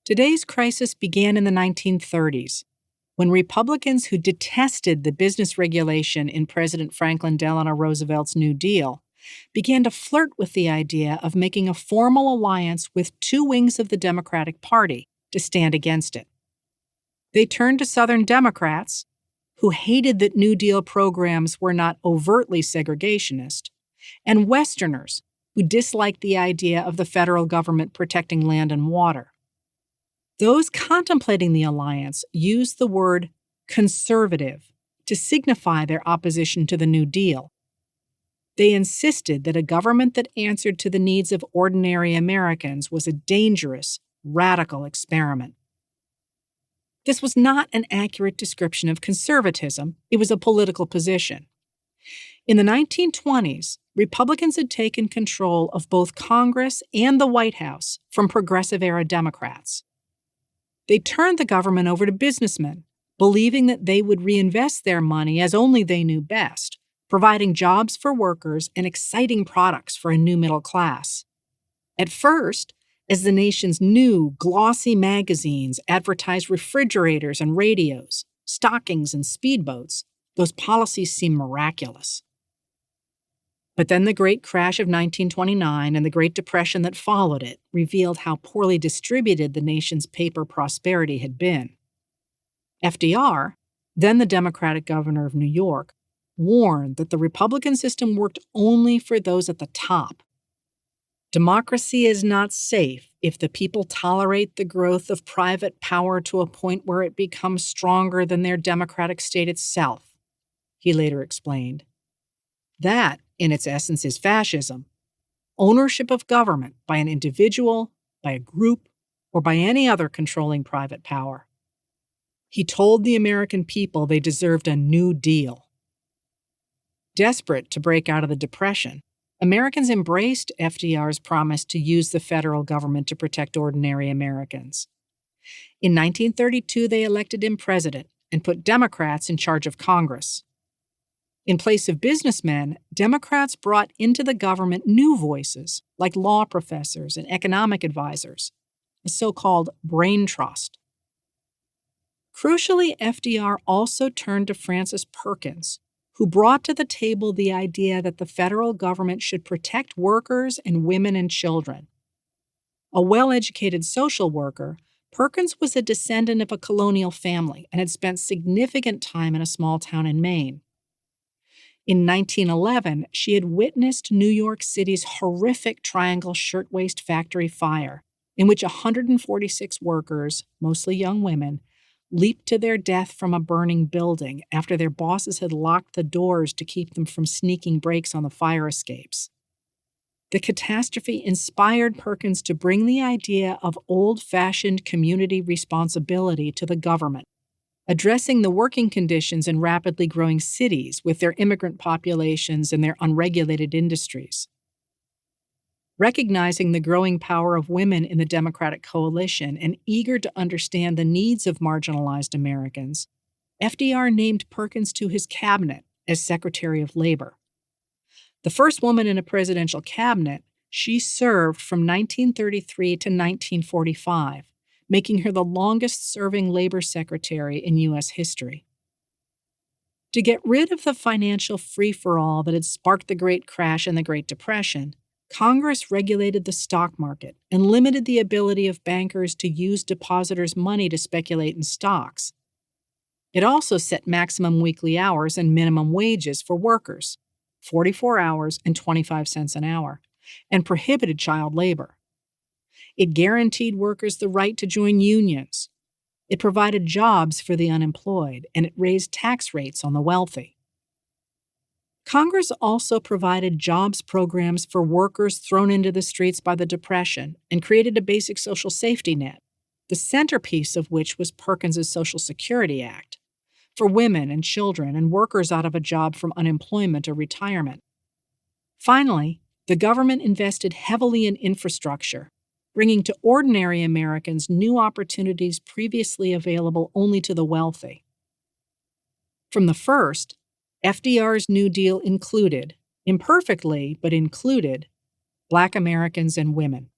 Today's crisis began in the 1930s, when Republicans who detested the business regulation in President Franklin Delano Roosevelt's New Deal began to flirt with the idea of making a formal alliance with two wings of the Democratic Party to stand against it. They turned to Southern Democrats, who hated that New Deal programs were not overtly segregationist, and Westerners, who disliked the idea of the federal government protecting land and water. Those contemplating the alliance used the word conservative to signify their opposition to the New Deal. They insisted that a government that answered to the needs of ordinary Americans was a dangerous, radical experiment. This was not an accurate description of conservatism. It was a political position. In the 1920s, Republicans had taken control of both Congress and the White House from progressive-era Democrats. They turned the government over to businessmen, believing that they would reinvest their money as only they knew best, providing jobs for workers and exciting products for a new middle class. At first, as the nation's new, glossy magazines advertised refrigerators and radios, stockings and speedboats, those policies seemed miraculous. But then the Great Crash of 1929 and the Great Depression that followed it revealed how poorly distributed the nation's paper prosperity had been. FDR, then the Democratic governor of New York, warned that the Republican system worked only for those at the top. Democracy is not safe if the people tolerate the growth of private power to a point where it becomes stronger than their democratic state itself, he later explained. That, in its essence, is fascism. Ownership of government by an individual, by a group, or by any other controlling private power. He told the American people they deserved a New Deal. Desperate to break out of the Depression, Americans embraced FDR's promise to use the federal government to protect ordinary Americans. In 1932, they elected him president and put Democrats in charge of Congress. In place of businessmen, Democrats brought into the government new voices, like law professors and economic advisors, a so-called brain trust. Crucially, FDR also turned to Frances Perkins, who brought to the table the idea that the federal government should protect workers and women and children. A well-educated social worker, Perkins was a descendant of a colonial family and had spent significant time in a small town in Maine. In 1911, she had witnessed New York City's horrific Triangle Shirtwaist Factory fire, in which 146 workers, mostly young women, leaped to their death from a burning building after their bosses had locked the doors to keep them from sneaking brakes on the fire escapes. The catastrophe inspired Perkins to bring the idea of old-fashioned community responsibility to the government, addressing the working conditions in rapidly growing cities with their immigrant populations and their unregulated industries. Recognizing the growing power of women in the Democratic coalition and eager to understand the needs of marginalized Americans, FDR named Perkins to his cabinet as Secretary of Labor. The first woman in a presidential cabinet, she served from 1933 to 1945, making her the longest-serving labor secretary in U.S. history. To get rid of the financial free-for-all that had sparked the Great Crash and the Great Depression, Congress regulated the stock market and limited the ability of bankers to use depositors' money to speculate in stocks. It also set maximum weekly hours and minimum wages for workers, 44 hours and 25 cents an hour, and prohibited child labor. It guaranteed workers the right to join unions. It provided jobs for the unemployed, and it raised tax rates on the wealthy. Congress also provided jobs programs for workers thrown into the streets by the Depression and created a basic social safety net, the centerpiece of which was Perkins's Social Security Act, for women and children and workers out of a job from unemployment or retirement. Finally, the government invested heavily in infrastructure, bringing to ordinary Americans new opportunities previously available only to the wealthy. From the first, FDR's New Deal included, imperfectly but included, Black Americans and women.